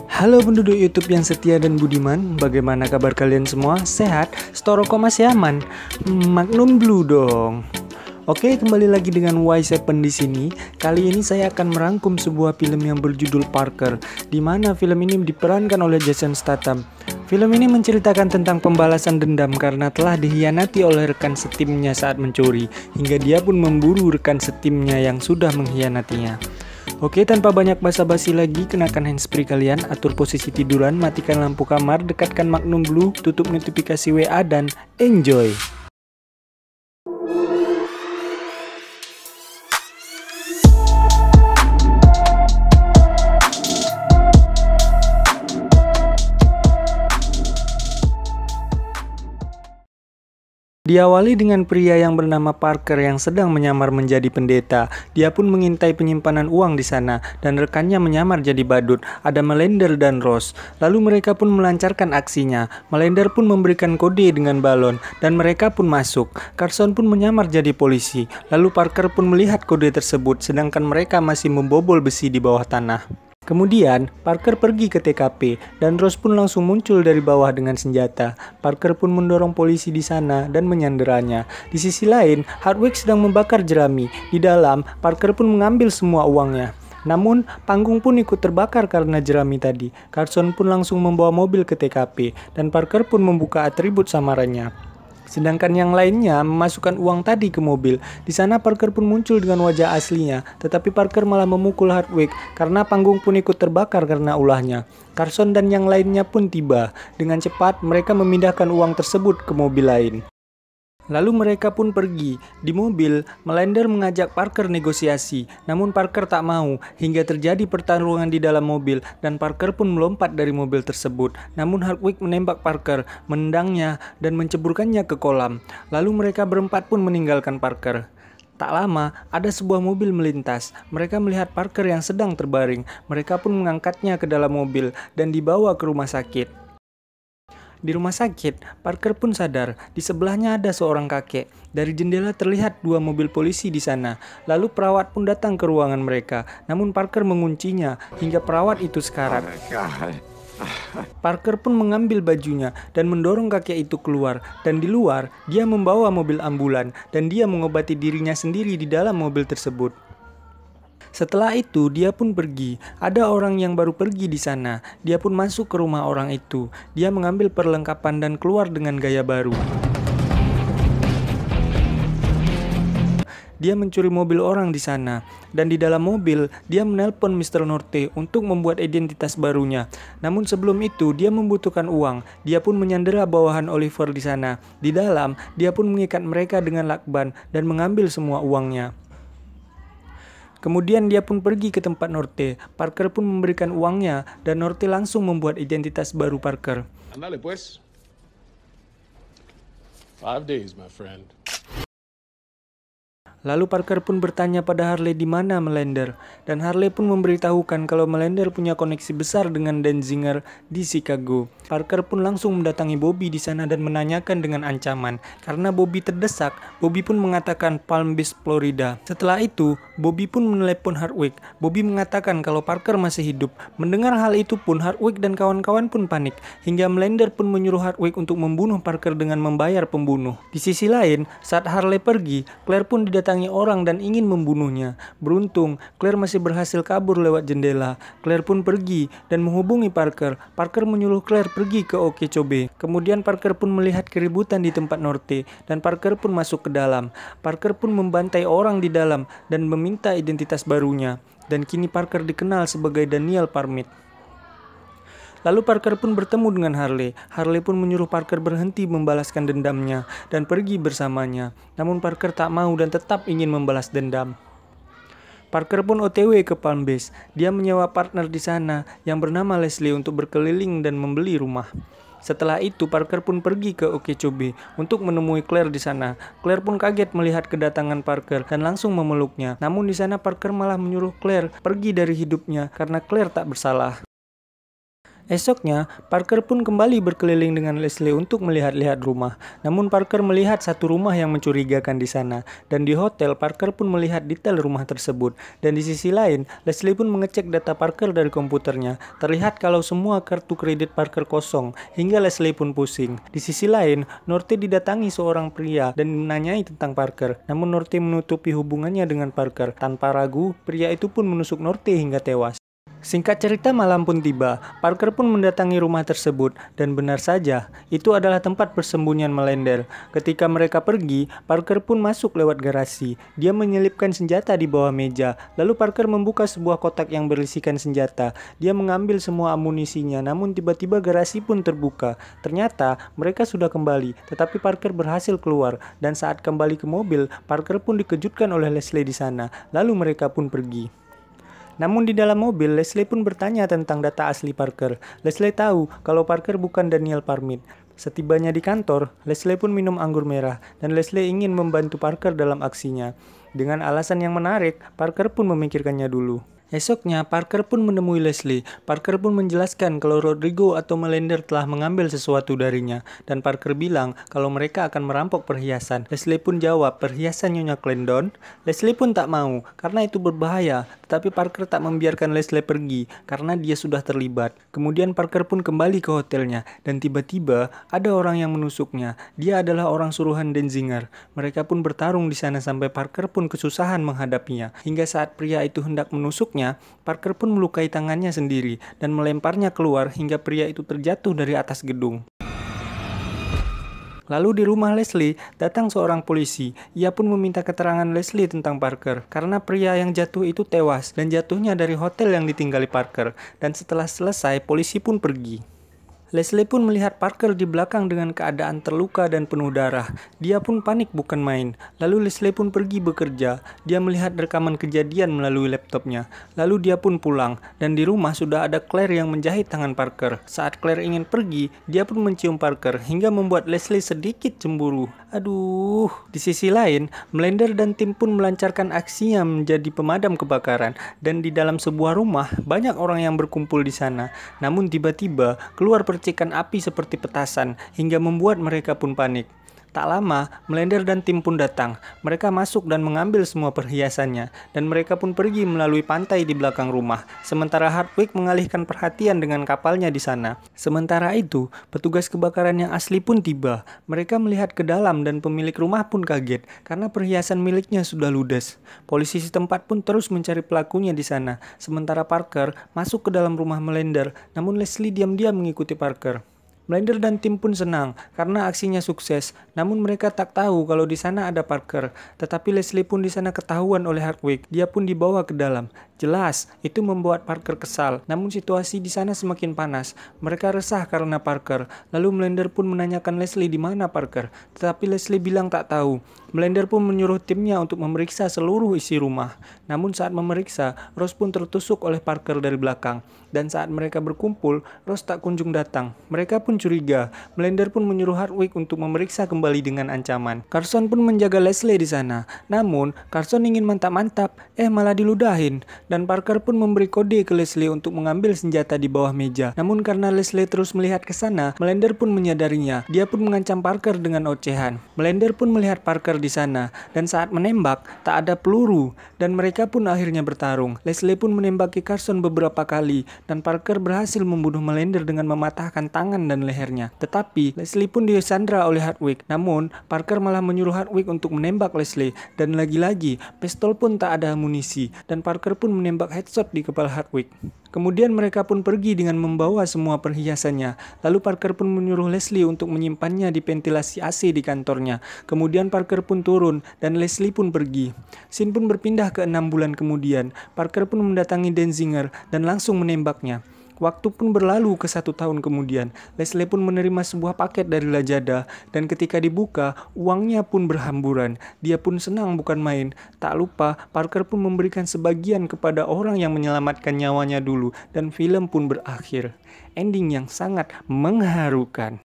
Halo penduduk YouTube yang setia dan budiman, bagaimana kabar kalian semua? Sehat? Storoko masih aman? Magnum Blue dong. Oke, kembali lagi dengan Y7 di sini. Kali ini saya akan merangkum sebuah film yang berjudul Parker, di mana film ini diperankan oleh Jason Statham. Film ini menceritakan tentang pembalasan dendam karena telah dikhianati oleh rekan setimnya saat mencuri, hingga dia pun memburu rekan setimnya yang sudah mengkhianatinya. Oke, tanpa banyak basa-basi lagi, kenakan handsfree kalian, atur posisi tiduran, matikan lampu kamar, dekatkan Magnum Blue, tutup notifikasi WA, dan enjoy! Diawali dengan pria yang bernama Parker yang sedang menyamar menjadi pendeta. Dia pun mengintai penyimpanan uang di sana dan rekannya menyamar jadi badut. Ada Melander dan Ross. Lalu mereka pun melancarkan aksinya. Melander pun memberikan kode dengan balon dan mereka pun masuk. Carson pun menyamar jadi polisi. Lalu Parker pun melihat kode tersebut sedangkan mereka masih membobol besi di bawah tanah. Kemudian, Parker pergi ke TKP dan Ross pun langsung muncul dari bawah dengan senjata. Parker pun mendorong polisi di sana dan menyanderanya. Di sisi lain, Hardwick sedang membakar jerami. Di dalam, Parker pun mengambil semua uangnya. Namun, panggung pun ikut terbakar karena jerami tadi. Carson pun langsung membawa mobil ke TKP dan Parker pun membuka atribut samarannya. Sedangkan yang lainnya memasukkan uang tadi ke mobil. Di sana Parker pun muncul dengan wajah aslinya, tetapi Parker malah memukul Hardwick karena panggung pun ikut terbakar karena ulahnya. Carson dan yang lainnya pun tiba. Dengan cepat mereka memindahkan uang tersebut ke mobil lain. Lalu mereka pun pergi. Di mobil, Melander mengajak Parker negosiasi, namun Parker tak mau, hingga terjadi pertarungan di dalam mobil, dan Parker pun melompat dari mobil tersebut. Namun Hardwick menembak Parker, menendangnya, dan menceburkannya ke kolam. Lalu mereka berempat pun meninggalkan Parker. Tak lama, ada sebuah mobil melintas. Mereka melihat Parker yang sedang terbaring. Mereka pun mengangkatnya ke dalam mobil, dan dibawa ke rumah sakit. Di rumah sakit, Parker pun sadar. Di sebelahnya ada seorang kakek. Dari jendela terlihat dua mobil polisi di sana. Lalu perawat pun datang ke ruangan mereka. Namun Parker menguncinya hingga perawat itu sekarat. Parker pun mengambil bajunya dan mendorong kakek itu keluar. Dan di luar, dia membawa mobil ambulan dan dia mengobati dirinya sendiri di dalam mobil tersebut. Setelah itu, dia pun pergi. Ada orang yang baru pergi di sana. Dia pun masuk ke rumah orang itu. Dia mengambil perlengkapan dan keluar dengan gaya baru. Dia mencuri mobil orang di sana. Dan di dalam mobil, dia menelpon Mr. Norte untuk membuat identitas barunya. Namun sebelum itu, dia membutuhkan uang. Dia pun menyandera bawahan Oliver di sana. Di dalam, dia pun mengikat mereka dengan lakban dan mengambil semua uangnya. Kemudian dia pun pergi ke tempat Norte. Parker pun memberikan uangnya dan Norte langsung membuat identitas baru Parker. Andale pues. 5 days, my friend. Lalu Parker pun bertanya pada Harley di mana Melander, dan Harley pun memberitahukan kalau Melander punya koneksi besar dengan Danziger di Chicago. Parker pun langsung mendatangi Bobby di sana dan menanyakan dengan ancaman. Karena Bobby terdesak, Bobby pun mengatakan Palm Beach, Florida. Setelah itu, Bobby pun menelepon Hardwick. Bobby mengatakan kalau Parker masih hidup. Mendengar hal itu pun Hardwick dan kawan-kawan pun panik, hingga Melander pun menyuruh Hardwick untuk membunuh Parker dengan membayar pembunuh. Di sisi lain, saat Harley pergi, Claire pun didatangi orang dan ingin membunuhnya. Beruntung, Claire masih berhasil kabur lewat jendela. Claire pun pergi dan menghubungi Parker. Parker menyuruh Claire pergi ke Okeechobee. Kemudian Parker pun melihat keributan di tempat Norte dan Parker pun masuk ke dalam. Parker pun membantai orang di dalam dan meminta identitas barunya. Dan kini Parker dikenal sebagai Daniel Parmit. Lalu Parker pun bertemu dengan Harley. Harley pun menyuruh Parker berhenti membalaskan dendamnya dan pergi bersamanya. Namun Parker tak mau dan tetap ingin membalas dendam. Parker pun OTW ke Palm Beach. Dia menyewa partner di sana yang bernama Leslie untuk berkeliling dan membeli rumah. Setelah itu Parker pun pergi ke Okeechobee untuk menemui Claire di sana. Claire pun kaget melihat kedatangan Parker dan langsung memeluknya. Namun di sana Parker malah menyuruh Claire pergi dari hidupnya karena Claire tak bersalah. Esoknya, Parker pun kembali berkeliling dengan Leslie untuk melihat-lihat rumah. Namun Parker melihat satu rumah yang mencurigakan di sana. Dan di hotel, Parker pun melihat detail rumah tersebut. Dan di sisi lain, Leslie pun mengecek data Parker dari komputernya. Terlihat kalau semua kartu kredit Parker kosong, hingga Leslie pun pusing. Di sisi lain, Norte didatangi seorang pria dan menanyai tentang Parker. Namun Norte menutupi hubungannya dengan Parker. Tanpa ragu, pria itu pun menusuk Norte hingga tewas. Singkat cerita, malam pun tiba. Parker pun mendatangi rumah tersebut, dan benar saja, itu adalah tempat persembunyian Melender. Ketika mereka pergi, Parker pun masuk lewat garasi. Dia menyelipkan senjata di bawah meja, lalu Parker membuka sebuah kotak yang berisikan senjata. Dia mengambil semua amunisinya, namun tiba-tiba garasi pun terbuka. Ternyata, mereka sudah kembali, tetapi Parker berhasil keluar, dan saat kembali ke mobil, Parker pun dikejutkan oleh Leslie di sana. Lalu mereka pun pergi. Namun di dalam mobil, Leslie pun bertanya tentang data asli Parker. Leslie tahu kalau Parker bukan Daniel Parmit. Setibanya di kantor, Leslie pun minum anggur merah, dan Leslie ingin membantu Parker dalam aksinya. Dengan alasan yang menarik, Parker pun memikirkannya dulu. Esoknya, Parker pun menemui Leslie. Parker pun menjelaskan kalau Rodrigo atau Melender telah mengambil sesuatu darinya. Dan Parker bilang kalau mereka akan merampok perhiasan. Leslie pun jawab, perhiasan Nyonya Clarendon? Leslie pun tak mau, karena itu berbahaya. Tetapi Parker tak membiarkan Leslie pergi, karena dia sudah terlibat. Kemudian Parker pun kembali ke hotelnya. Dan tiba-tiba, ada orang yang menusuknya. Dia adalah orang suruhan Denzinger. Mereka pun bertarung di sana sampai Parker pun kesusahan menghadapinya. Hingga saat pria itu hendak menusuknya, Parker pun melukai tangannya sendiri dan melemparnya keluar hingga pria itu terjatuh dari atas gedung. Lalu di rumah Leslie, datang seorang polisi. Ia pun meminta keterangan Leslie tentang Parker, karena pria yang jatuh itu tewas dan jatuhnya dari hotel yang ditinggali Parker. Dan setelah selesai, polisi pun pergi. Leslie pun melihat Parker di belakang dengan keadaan terluka dan penuh darah. Dia pun panik bukan main. Lalu Leslie pun pergi bekerja. Dia melihat rekaman kejadian melalui laptopnya. Lalu dia pun pulang. Dan di rumah sudah ada Claire yang menjahit tangan Parker. Saat Claire ingin pergi, dia pun mencium Parker hingga membuat Leslie sedikit cemburu. Aduh. Di sisi lain, Melender dan tim pun melancarkan aksinya menjadi pemadam kebakaran. Dan di dalam sebuah rumah, banyak orang yang berkumpul di sana. Namun tiba-tiba keluar percikan api seperti petasan hingga membuat mereka pun panik. Tak lama, Melender dan tim pun datang. Mereka masuk dan mengambil semua perhiasannya, dan mereka pun pergi melalui pantai di belakang rumah. Sementara Hardwick mengalihkan perhatian dengan kapalnya di sana. Sementara itu, petugas kebakaran yang asli pun tiba. Mereka melihat ke dalam dan pemilik rumah pun kaget karena perhiasan miliknya sudah ludes. Polisi setempat pun terus mencari pelakunya di sana. Sementara Parker masuk ke dalam rumah Melender, namun Leslie diam-diam mengikuti Parker. Melender dan tim pun senang karena aksinya sukses, namun mereka tak tahu kalau di sana ada Parker. Tetapi Leslie pun di sana ketahuan oleh Hardwick. Dia pun dibawa ke dalam. Jelas, itu membuat Parker kesal. Namun situasi di sana semakin panas. Mereka resah karena Parker. Lalu Melender pun menanyakan Leslie di mana Parker. Tetapi Leslie bilang tak tahu. Melender pun menyuruh timnya untuk memeriksa seluruh isi rumah. Namun saat memeriksa, Rose pun tertusuk oleh Parker dari belakang. Dan saat mereka berkumpul, Rose tak kunjung datang. Mereka pun curiga. Melender pun menyuruh Hardwick untuk memeriksa kembali dengan ancaman. Carson pun menjaga Leslie di sana. Namun, Carson ingin mantap-mantap, malah diludahin. Dan Parker pun memberi kode ke Leslie untuk mengambil senjata di bawah meja. Namun karena Leslie terus melihat ke sana, Melender pun menyadarinya. Dia pun mengancam Parker dengan ocehan. Melender pun melihat Parker di sana, dan saat menembak, tak ada peluru, dan mereka pun akhirnya bertarung. Leslie pun menembaki Carson beberapa kali, dan Parker berhasil membunuh Melender dengan mematahkan tangan dan lehernya. Tetapi, Leslie pun disandra oleh Hardwick. Namun, Parker malah menyuruh Hardwick untuk menembak Leslie, dan lagi-lagi, pistol pun tak ada amunisi, dan Parker pun menembak headshot di kepala Hardwick. Kemudian mereka pun pergi dengan membawa semua perhiasannya. Lalu Parker pun menyuruh Leslie untuk menyimpannya di ventilasi AC di kantornya. Kemudian Parker pun turun dan Leslie pun pergi. Scene pun berpindah ke 6 bulan kemudian. Parker pun mendatangi Denzinger dan langsung menembaknya. Waktu pun berlalu ke 1 tahun kemudian. Leslie pun menerima sebuah paket dari Lajada, dan ketika dibuka, uangnya pun berhamburan. Dia pun senang bukan main. Tak lupa, Parker pun memberikan sebagian kepada orang yang menyelamatkan nyawanya dulu, dan film pun berakhir. Ending yang sangat mengharukan.